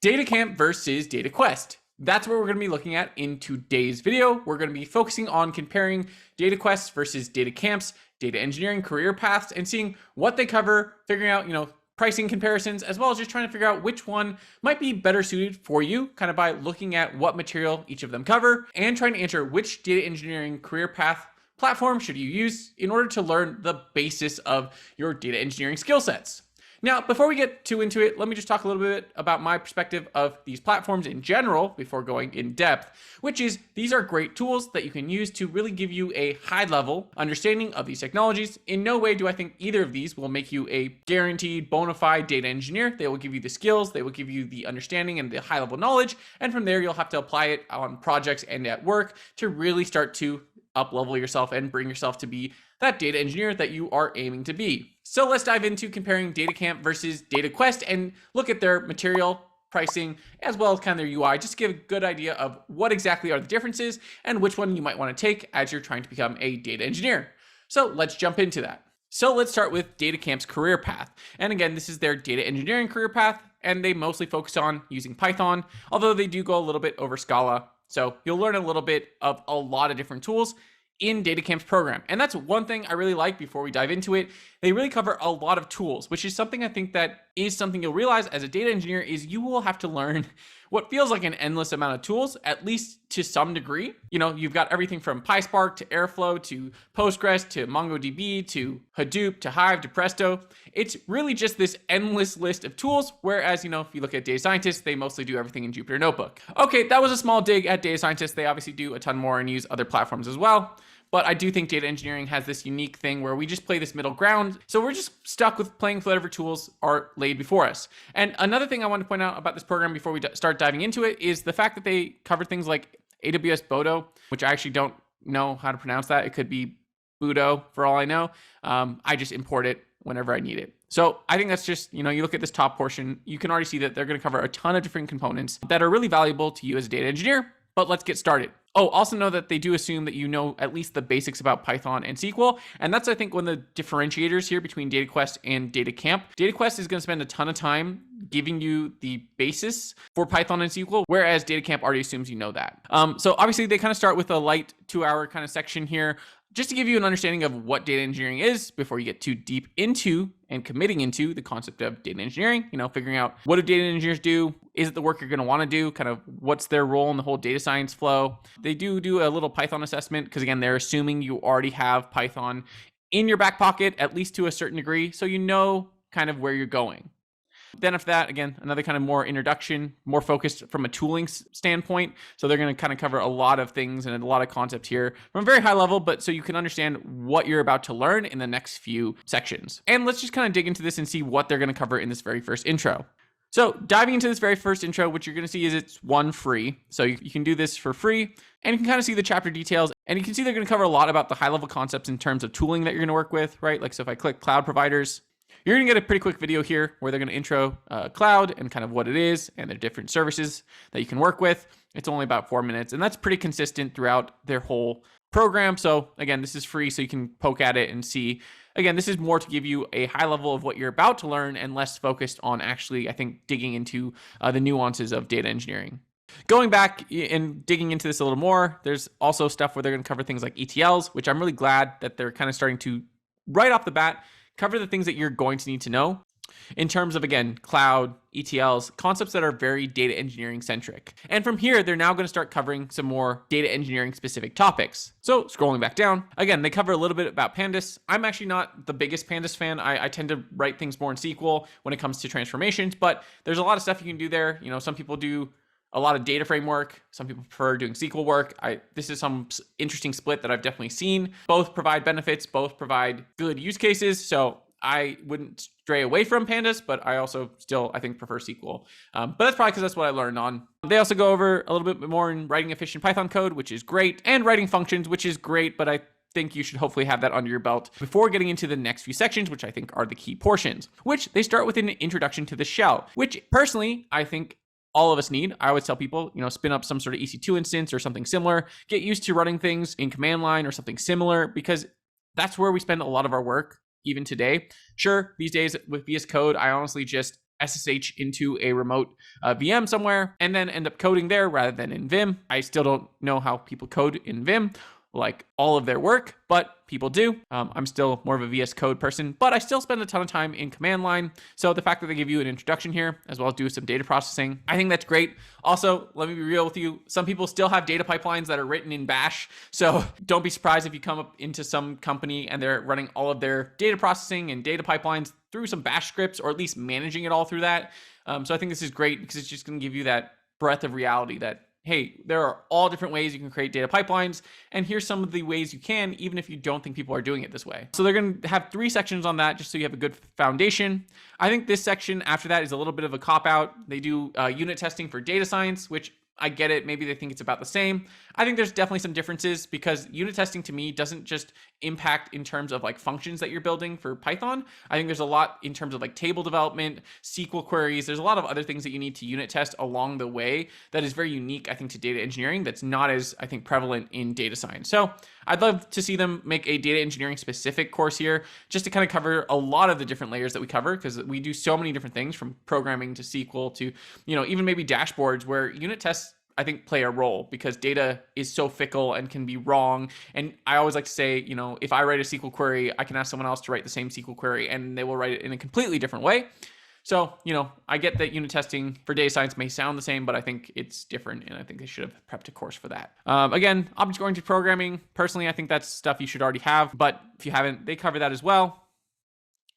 Datacamp versus Dataquest. That's what we're going to be looking at in today's video. We're going to be focusing on comparing Dataquest versus Datacamps, data engineering career paths, and seeing what they cover, figuring out, pricing comparisons, as well as just trying to figure out which one might be better suited for you, kind of by looking at what material each of them cover, and trying to answer which data engineering career path platform should you use in order to learn the basis of your data engineering skill sets. Now, before we get too into it, let me just talk a little bit about my perspective of these platforms in general before going in depth, which is these are great tools that you can use to really give you a high level understanding of these technologies. In no way do I think either of these will make you a guaranteed bona fide data engineer. They will give you the skills, they will give you the understanding and the high level knowledge, and from there you'll have to apply it on projects and at work to really start to up level yourself and bring yourself to be that data engineer that you are aiming to be. So let's dive into comparing Datacamp versus Dataquest and look at their material, pricing, as well as kind of their UI, just to give a good idea of what exactly are the differences and which one you might want to take as you're trying to become a data engineer. So let's jump into that. So let's start with Datacamp's career path. And again, this is their data engineering career path, and they mostly focus on using Python, although they do go a little bit over Scala. So you'll learn a little bit of a lot of different tools in Datacamp's program. And that's one thing I really like before we dive into it. They really cover a lot of tools, which is something I think that is something you'll realize as a data engineer is you will have to learn what feels like an endless amount of tools, at least to some degree. You've got everything from PiSpark to Airflow to Postgres to MongoDB to Hadoop to Hive to Presto. It's really just this endless list of tools. Whereas, if you look at data scientists, they mostly do everything in Jupyter Notebook. Okay, that was a small dig at data scientists. They obviously do a ton more and use other platforms as well. But I do think data engineering has this unique thing where we just play this middle ground. So we're just stuck with playing with whatever tools are laid before us. And another thing I want to point out about this program before we start diving into it is the fact that they cover things like AWS Bodo, which I actually don't know how to pronounce that. It could be Budo for all I know. I just import it whenever I need it. So I think that's just, you look at this top portion, you can already see that they're going to cover a ton of different components that are really valuable to you as a data engineer. But let's get started. Oh, also know that they do assume that you know at least the basics about Python and SQL. And that's, I think, one of the differentiators here between Dataquest and Datacamp. Dataquest is going to spend a ton of time giving you the basis for Python and SQL, whereas Datacamp already assumes you know that. So obviously, they kind of start with a light 2-hour kind of section here, just to give you an understanding of what data engineering is before you get too deep into and committing into the concept of data engineering, figuring out what do data engineers do? Is it the work you're going to want to do? Kind of what's their role in the whole data science flow? They do a little Python assessment because, again, they're assuming you already have Python in your back pocket, at least to a certain degree, so you know kind of where you're going. Then after that, again, another kind of more introduction, more focused from a tooling standpoint. So they're going to kind of cover a lot of things and a lot of concepts here from a very high level, but so you can understand what you're about to learn in the next few sections. And let's just kind of dig into this and see what they're going to cover in this very first intro. So diving into this very first intro, what you're going to see is it's free. So you can do this for free, and you can kind of see the chapter details, and you can see they're going to cover a lot about the high level concepts in terms of tooling that you're going to work with, right? Like, so if I click cloud providers, you're going to get a pretty quick video here where they're going to intro cloud and kind of what it is and the different services that you can work with. It's only about 4 minutes, and that's pretty consistent throughout their whole program. So again, this is free, so you can poke at it and see. Again, this is more to give you a high level of what you're about to learn and less focused on actually, I think, digging into the nuances of data engineering. Going back and digging into this a little more, there's also stuff where they're going to cover things like ETLs, which I'm really glad that they're kind of starting to, right off the bat, cover the things that you're going to need to know in terms of, again, cloud, ETLs, concepts that are very data engineering centric. And from here, they're now going to start covering some more data engineering specific topics. So scrolling back down, again, they cover a little bit about Pandas. I'm actually not the biggest Pandas fan. I tend to write things more in SQL when it comes to transformations, but there's a lot of stuff you can do there. Some people do a lot of data framework. Some people prefer doing SQL work. This is some interesting split that I've definitely seen. Both provide benefits, both provide good use cases. So I wouldn't stray away from Pandas, but I also still, I think, prefer SQL. But that's probably because that's what I learned on. They also go over a little bit more in writing efficient Python code, which is great, and writing functions, which is great, but I think you should hopefully have that under your belt before getting into the next few sections, which I think are the key portions, which they start with an introduction to the shell, which personally, I think all of us need. I always tell people, spin up some sort of EC2 instance or something similar, get used to running things in command line or something similar, because that's where we spend a lot of our work even today. Sure, these days with VS Code, I honestly just SSH into a remote VM somewhere and then end up coding there rather than in Vim. I still don't know how people code in Vim, like all of their work, but people do. I'm still more of a VS Code person, but I still spend a ton of time in command line. So the fact that they give you an introduction here, as well as do some data processing, I think that's great. Also, let me be real with you. Some people still have data pipelines that are written in Bash. So don't be surprised if you come up into some company and they're running all of their data processing and data pipelines through some Bash scripts, or at least managing it all through that. So I think this is great because it's just going to give you that breadth of reality that, hey, there are all different ways you can create data pipelines, and here's some of the ways you can, even if you don't think people are doing it this way. So they're going to have 3 sections on that, just so you have a good foundation. I think this section after that is a little bit of a cop-out. They do unit testing for data science, which I get it. Maybe they think it's about the same. I think there's definitely some differences because unit testing to me doesn't just impact in terms of like functions that you're building for Python. I think there's a lot in terms of like table development, SQL queries. There's a lot of other things that you need to unit test along the way that is very unique, I think, to data engineering that's not as, I think, prevalent in data science. So I'd love to see them make a data engineering specific course here just to kind of cover a lot of the different layers that we cover, because we do so many different things from programming to SQL to, even maybe dashboards where unit tests, I think, play a role because data is so fickle and can be wrong. And I always like to say, if I write a SQL query, I can ask someone else to write the same SQL query and they will write it in a completely different way. So, I get that unit testing for data science may sound the same, but I think it's different, and I think they should have prepped a course for that. Again, object-oriented programming, personally, I think that's stuff you should already have, but if you haven't, they cover that as well.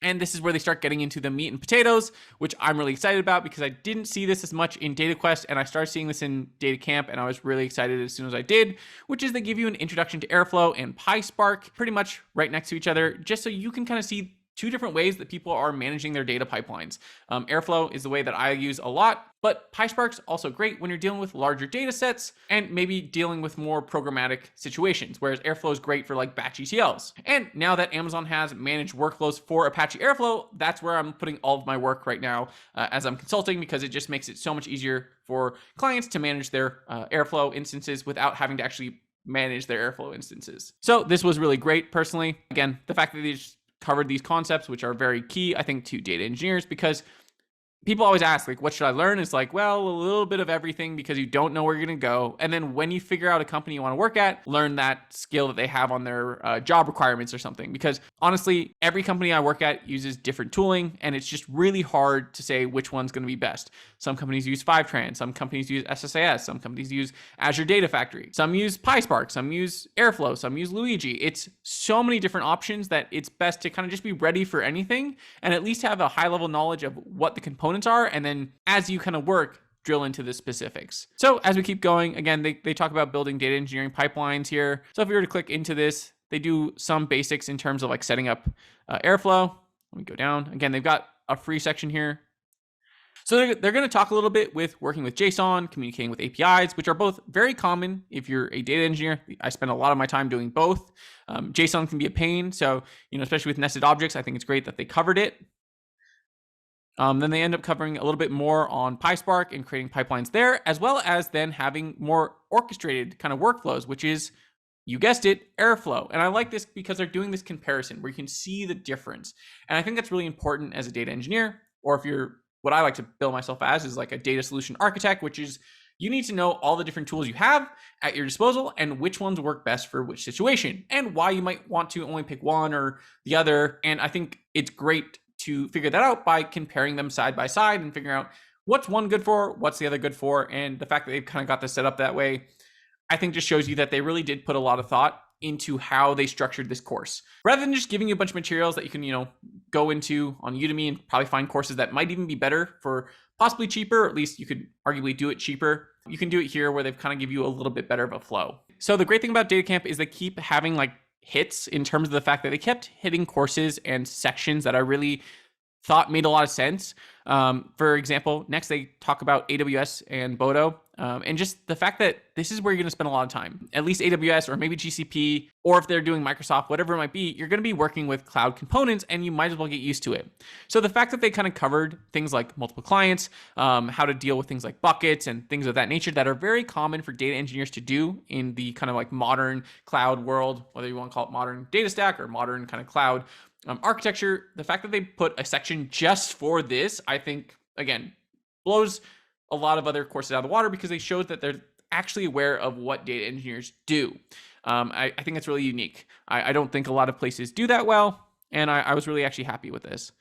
And this is where they start getting into the meat and potatoes, which I'm really excited about because I didn't see this as much in Dataquest, and I started seeing this in Datacamp, and I was really excited as soon as I did, which is they give you an introduction to Airflow and PiSpark pretty much right next to each other, just so you can kind of see 2 different ways that people are managing their data pipelines. Airflow is the way that I use a lot, but PiSpark's also great when you're dealing with larger data sets and maybe dealing with more programmatic situations, whereas Airflow is great for like batch ETLs. And now that Amazon has managed workflows for Apache Airflow, that's where I'm putting all of my work right now as I'm consulting, because it just makes it so much easier for clients to manage their Airflow instances without having to actually manage their Airflow instances. So this was really great personally. Again, the fact that they just covered these concepts, which are very key, I think, to data engineers, because people always ask, like, what should I learn? It's like, well, a little bit of everything because you don't know where you're going to go. And then when you figure out a company you want to work at, learn that skill that they have on their job requirements or something. Because honestly, every company I work at uses different tooling, and it's just really hard to say which one's going to be best. Some companies use Fivetran, some companies use SSAS, some companies use Azure Data Factory, some use PiSpark, some use Airflow, some use Luigi. It's so many different options that it's best to kind of just be ready for anything and at least have a high level knowledge of what the components are, and then as you kind of work, drill into the specifics. So as we keep going, again, they talk about building data engineering pipelines here. So if we were to click into this, they do some basics in terms of like setting up Airflow. Let me go down. Again, they've got a free section here. So they're going to talk a little bit with working with JSON, communicating with APIs, which are both very common if you're a data engineer. I spend a lot of my time doing both. JSON can be a pain. So, especially with nested objects, I think it's great that they covered it. Then they end up covering a little bit more on PiSpark and creating pipelines there, as well as then having more orchestrated kind of workflows, which is, you guessed it, Airflow. And I like this because they're doing this comparison where you can see the difference. And I think that's really important as a data engineer, or if you're, what I like to bill myself as is like a data solution architect, which is you need to know all the different tools you have at your disposal and which ones work best for which situation and why you might want to only pick one or the other. And I think it's great to figure that out by comparing them side by side and figuring out what's one good for, what's the other good for. And the fact that they've kind of got this set up that way, I think just shows you that they really did put a lot of thought into how they structured this course. Rather than just giving you a bunch of materials that you can, go into on Udemy and probably find courses that might even be better for possibly cheaper, or at least you could arguably do it cheaper. You can do it here where they've kind of give you a little bit better of a flow. So the great thing about Datacamp is they keep having like hits in terms of the fact that they kept hitting courses and sections that I really thought made a lot of sense. For example, next they talk about AWS and Bodo, and just the fact that this is where you're going to spend a lot of time, at least AWS or maybe GCP, or if they're doing Microsoft, whatever it might be, you're going to be working with cloud components and you might as well get used to it. So the fact that they kind of covered things like multiple clients, how to deal with things like buckets and things of that nature that are very common for data engineers to do in the kind of like modern cloud world, whether you want to call it modern data stack or modern kind of cloud architecture, the fact that they put a section just for this, I think again, blows a lot of other courses out of the water because they showed that they're actually aware of what data engineers do. I think that's really unique. I don't think a lot of places do that well, and I was really actually happy with this.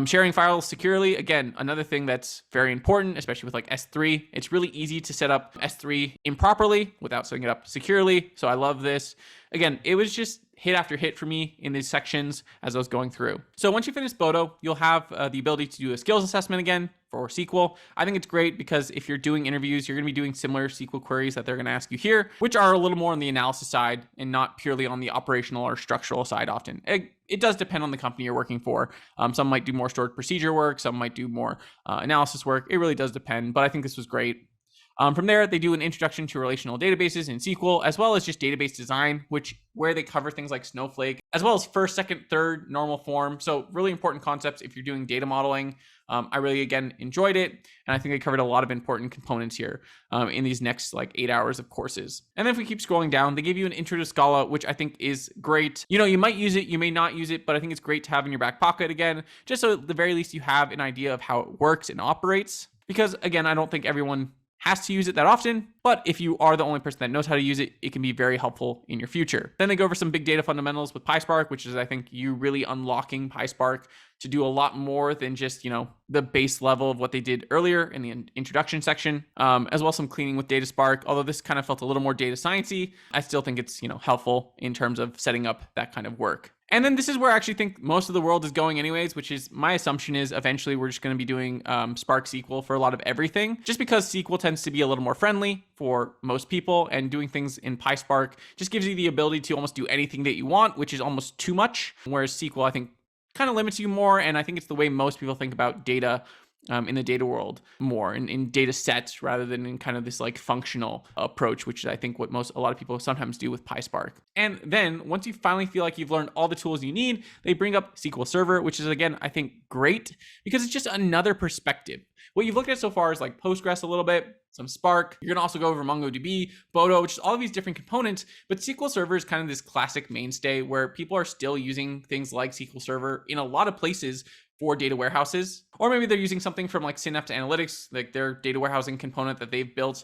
Sharing files securely, again, another thing that's very important, especially with like S3. It's really easy to set up S3 improperly without setting it up securely. So I love this. Again, it was just hit after hit for me in these sections as I was going through. So once you finish Bodo, you'll have the ability to do a skills assessment again for SQL. I think it's great because if you're doing interviews, you're going to be doing similar SQL queries that they're going to ask you here, which are a little more on the analysis side and not purely on the operational or structural side often. It does depend on the company you're working for. Some might do more stored procedure work, some might do more analysis work. It really does depend, but I think this was great. From there, they do an introduction to relational databases in SQL, as well as just database design, where they cover things like Snowflake, as well as first, second, third, normal form. So really important concepts if you're doing data modeling. I really, again, enjoyed it. And I think they covered a lot of important components here in these next like 8 hours of courses. And then if we keep scrolling down, they give you an intro to Scala, which I think is great. You know, you might use it, you may not use it, but I think it's great to have in your back pocket again, just so at the very least you have an idea of how it works and operates. Because again, I don't think everyone has to use it that often, but if you are the only person that knows how to use it, it can be very helpful in your future. Then they go over some big data fundamentals with PiSpark, which is, I think, you really unlocking PiSpark to do a lot more than just, you know, the base level of what they did earlier in the introduction section, as well as some cleaning with DataSpark. Although this kind of felt a little more data sciencey, I still think it's, you know, helpful in terms of setting up that kind of work. And then this is where I actually think most of the world is going anyways, which is my assumption is eventually we're just going to be doing Spark SQL for a lot of everything, just because SQL tends to be a little more friendly for most people, and doing things in PiSpark just gives you the ability to almost do anything that you want, which is almost too much. Whereas SQL, I think, kind of limits you more. And I think it's the way most people think about data in the data world more in data sets rather than in kind of this like functional approach, which is I think what a lot of people sometimes do with PiSpark. And then once you finally feel like you've learned all the tools you need, they bring up SQL Server, which is again, I think great because it's just another perspective. What you've looked at so far is like Postgres a little bit, some Spark. You're gonna also go over MongoDB, Bodo, which is all of these different components, but SQL Server is kind of this classic mainstay where people are still using things like SQL Server in a lot of places for data warehouses, or maybe they're using something from like Synapse Analytics, like their data warehousing component that they've built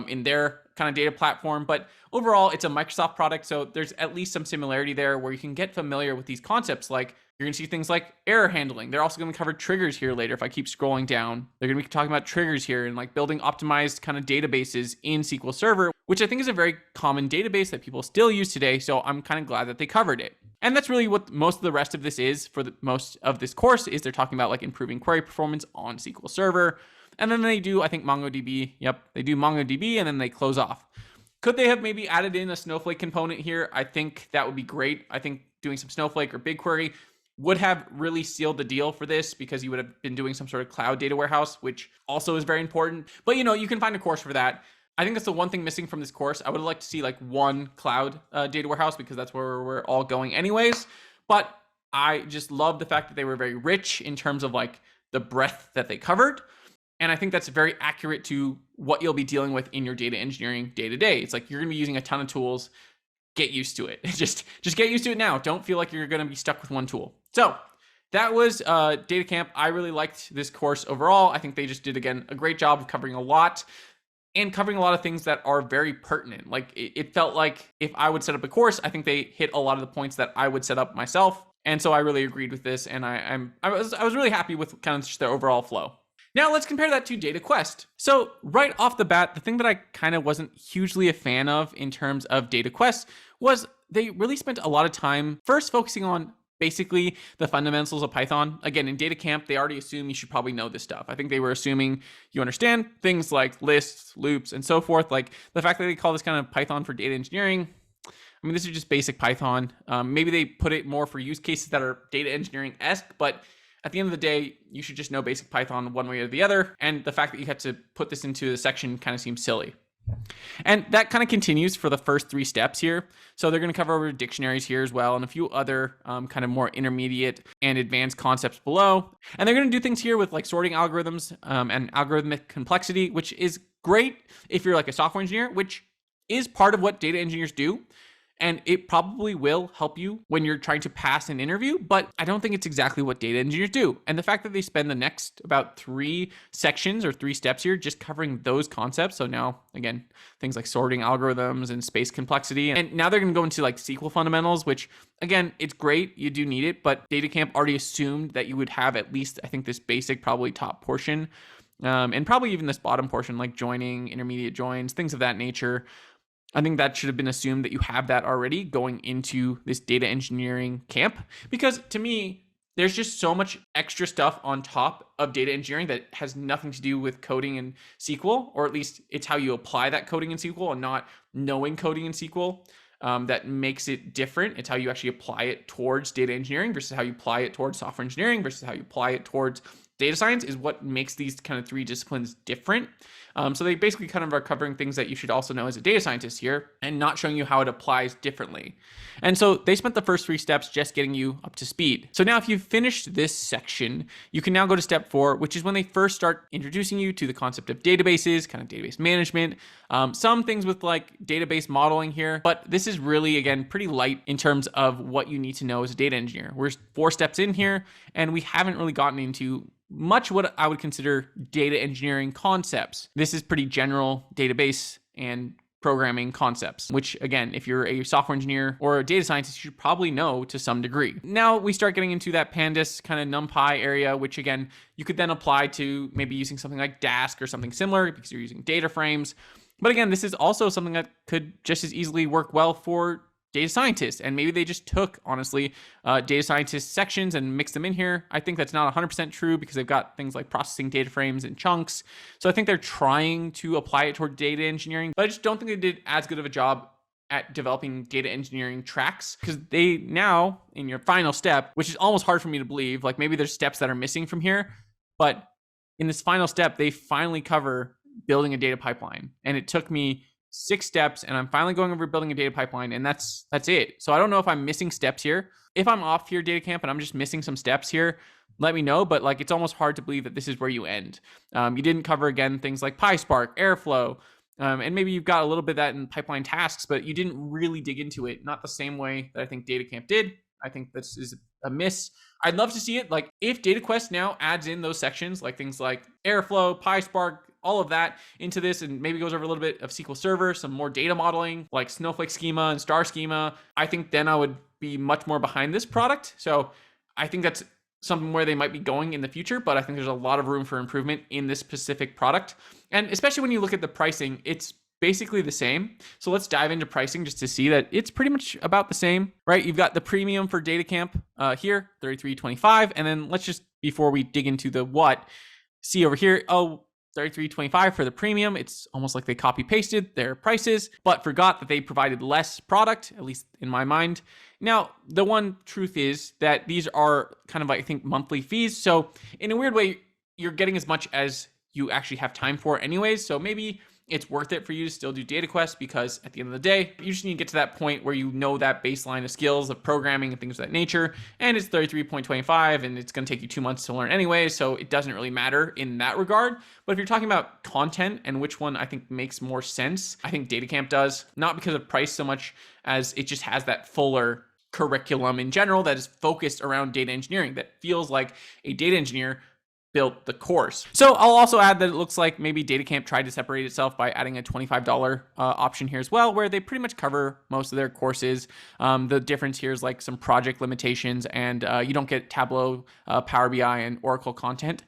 in their kind of data platform. But overall, it's a Microsoft product, so there's at least some similarity there where you can get familiar with these concepts. Like you're gonna see things like error handling. They're also gonna cover triggers here later. If I keep scrolling down, they're gonna be talking about triggers here and like building optimized kind of databases in SQL Server, which I think is a very common database that people still use today. So I'm kind of glad that they covered it. And that's really what most of the rest of this is for most of this course is they're talking about like improving query performance on SQL Server. And then they do, I think, MongoDB. Yep, they do MongoDB and then they close off. Could they have maybe added in a Snowflake component here? I think that would be great. I think doing some Snowflake or BigQuery would have really sealed the deal for this because you would have been doing some sort of cloud data warehouse, which also is very important. But you know, you can find a course for that. I think that's the one thing missing from this course. I would like to see like one cloud data warehouse because that's where we're all going anyways. But I just love the fact that they were very rich in terms of like the breadth that they covered. And I think that's very accurate to what you'll be dealing with in your data engineering day to day. It's like you're gonna be using a ton of tools. Get used to it. Just get used to it now. Don't feel like you're gonna be stuck with one tool. So that was DataCamp. I really liked this course overall. I think they just did, again, a great job of covering a lot. And covering a lot of things that are very pertinent. Like it felt like if I would set up a course, I think they hit a lot of the points that I would set up myself. And so I really agreed with this, and I was really happy with kind of just their overall flow. Now let's compare that to DataQuest. So right off the bat, the thing that I kind of wasn't hugely a fan of in terms of DataQuest was they really spent a lot of time first focusing on basically the fundamentals of Python. Again, in DataCamp, they already assume you should probably know this stuff. I think they were assuming you understand things like lists, loops, and so forth. Like the fact that they call this kind of Python for data engineering, I mean, this is just basic Python. Maybe they put it more for use cases that are data engineering-esque, but at the end of the day, you should just know basic Python one way or the other. And the fact that you had to put this into the section kind of seems silly. And that kind of continues for the first 3 steps here. So they're going to cover over dictionaries here as well and a few other kind of more intermediate and advanced concepts below. And they're going to do things here with like sorting algorithms and algorithmic complexity, which is great if you're like a software engineer, which is part of what data engineers do. and it probably will help you when you're trying to pass an interview, but I don't think it's exactly what data engineers do. And the fact that they spend the next about 3 sections or 3 steps here just covering those concepts. So now, again, things like sorting algorithms and space complexity. And now they're going to go into like SQL fundamentals, which again, it's great. You do need it, but DataCamp already assumed that you would have at least, I think, this basic, probably top portion. And probably even this bottom portion, like joining, intermediate joins, things of that nature. I think that should have been assumed that you have that already going into this data engineering camp, because to me, there's just so much extra stuff on top of data engineering that has nothing to do with coding in SQL, or at least it's how you apply that coding in SQL and not knowing coding in SQL. That makes it different. It's how you actually apply it towards data engineering versus how you apply it towards software engineering versus how you apply it towards data science is what makes these kind of 3 disciplines different. So they basically kind of are covering things that you should also know as a data scientist here and not showing you how it applies differently. And so they spent the first 3 steps just getting you up to speed. So now if you've finished this section, you can now go to step 4, which is when they first start introducing you to the concept of databases, kind of database management, some things with like database modeling here, but this is really, again, pretty light in terms of what you need to know as a data engineer. We're 4 steps in here, and we haven't really gotten into much what I would consider data engineering concepts. This is pretty general database and programming concepts, which again, if you're a software engineer or a data scientist, you should probably know to some degree. Now we start getting into that pandas kind of NumPy area, which again, you could then apply to maybe using something like Dask or something similar because you're using data frames. But again, this is also something that could just as easily work well for data scientists, and maybe they just took, honestly, data scientist sections and mixed them in here. I think that's not 100% true because they've got things like processing data frames and chunks. So I think they're trying to apply it toward data engineering, but I just don't think they did as good of a job at developing data engineering tracks, because they now, in your final step, which is almost hard for me to believe, like maybe there's steps that are missing from here, but in this final step, they finally cover building a data pipeline. And it took me 6 steps, and I'm finally going over building a data pipeline, and that's it. So I don't know if I'm missing steps here. If I'm off here, DataCamp, and I'm just missing some steps here, let me know. But like, it's almost hard to believe that this is where you end. You didn't cover, again, things like PiSpark, Airflow, and maybe you've got a little bit of that in pipeline tasks, but you didn't really dig into it, not the same way that I think DataCamp did. I think this is a miss. I'd love to see it. Like, if DataQuest now adds in those sections, like things like Airflow, PiSpark, all of that into this, and maybe goes over a little bit of SQL Server, some more data modeling like Snowflake schema and star schema, I think then I would be much more behind this product. So I think that's something where they might be going in the future, but I think there's a lot of room for improvement in this specific product. And especially when you look at the pricing, it's basically the same. So let's dive into pricing just to see that it's pretty much about the same, right? You've got the premium for DataCamp here, $33.25. And then let's just, before we dig into the what, see over here, $33.25 for the premium. It's almost like they copy pasted their prices, but forgot that they provided less product, at least in my mind. Now, the one truth is that these are kind of, I think, monthly fees. So in a weird way, you're getting as much as you actually have time for anyways. So maybe it's worth it for you to still do DataQuest, because at the end of the day, you just need to get to that point where you know that baseline of skills of programming and things of that nature. And it's $33.25, and it's going to take you 2 months to learn anyway. So it doesn't really matter in that regard. But if you're talking about content and which one I think makes more sense, I think DataCamp does, not because of price so much as it just has that fuller curriculum in general that is focused around data engineering, that feels like a data engineer built the course. So I'll also add that it looks like maybe DataCamp tried to separate itself by adding a $25 option here as well, where they pretty much cover most of their courses. The difference here is like some project limitations, and you don't get Tableau, Power BI, and Oracle content,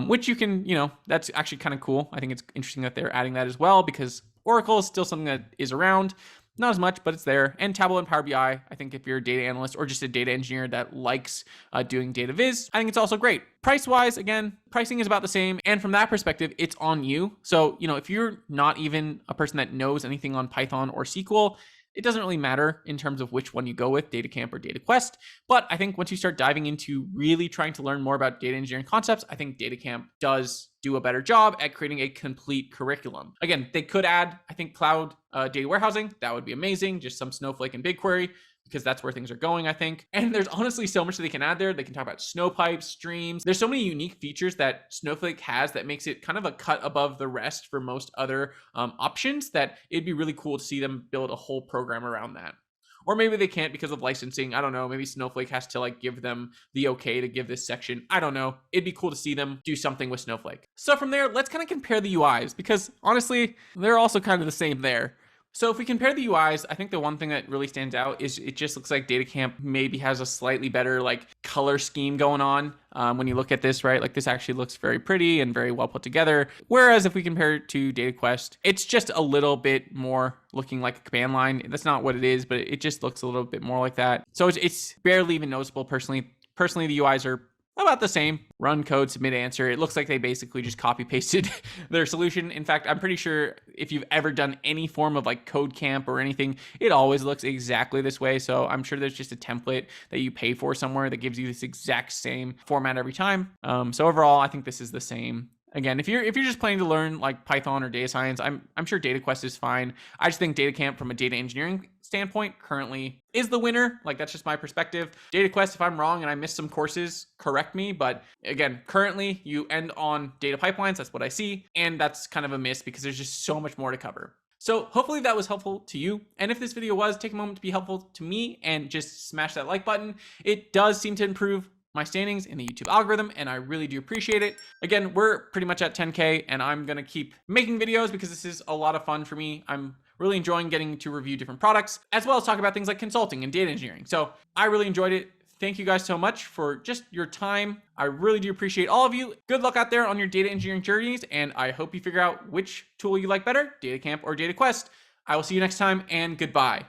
which you can, that's actually kind of cool. I think it's interesting that they're adding that as well, because Oracle is still something that is around. Not as much, but it's there. And Tableau and Power BI, I think if you're a data analyst or just a data engineer that likes doing data viz, I think it's also great. Price-wise, again, pricing is about the same. And from that perspective, it's on you. So, if you're not even a person that knows anything on Python or SQL, it doesn't really matter in terms of which one you go with, DataCamp or DataQuest. But I think once you start diving into really trying to learn more about data engineering concepts, I think DataCamp does do a better job at creating a complete curriculum. Again, they could add, I think, cloud data warehousing. That would be amazing. Just some Snowflake and BigQuery, because that's where things are going, I think. And there's honestly so much that they can add there. They can talk about Snowpipes, streams. There's so many unique features that Snowflake has that makes it kind of a cut above the rest for most other options, that it'd be really cool to see them build a whole program around that. or maybe they can't because of licensing. I don't know. Maybe Snowflake has to like give them the okay to give this section. I don't know. It'd be cool to see them do something with Snowflake. So from there, let's kind of compare the UIs because honestly, they're also kind of the same there. So if we compare the UIs, I think the one thing that really stands out is it just looks like Datacamp maybe has a slightly better like color scheme going on. When you look at this, right, like this actually looks very pretty and very well put together. Whereas if we compare it to DataQuest, it's just a little bit more looking like a command line. That's not what it is, but it just looks a little bit more like that. So it's barely even noticeable personally. Personally, the UIs are about the same. Run code, submit answer. It looks like they basically just copy pasted their solution. In fact, I'm pretty sure if you've ever done any form of like code camp or anything, it always looks exactly this way. So I'm sure there's just a template that you pay for somewhere that gives you this exact same format every time. So overall, I think this is the same. Again, if you're just planning to learn like Python or data science, I'm sure DataQuest is fine. I just think DataCamp from a data engineering standpoint currently is the winner. Like that's just my perspective. DataQuest, if I'm wrong and I missed some courses, correct me. But again, currently you end on data pipelines. That's what I see. And that's kind of a miss because there's just so much more to cover. So hopefully that was helpful to you. And if this video was, take a moment to be helpful to me and just smash that like button. It does seem to improve my standings in the YouTube algorithm, and I really do appreciate it. Again, we're pretty much at 10K, and I'm gonna keep making videos because this is a lot of fun for me. I'm really enjoying getting to review different products, as well as talk about things like consulting and data engineering. So I really enjoyed it. Thank you guys so much for just your time. I really do appreciate all of you. Good luck out there on your data engineering journeys, and I hope you figure out which tool you like better, Datacamp or DataQuest. I will see you next time, and goodbye.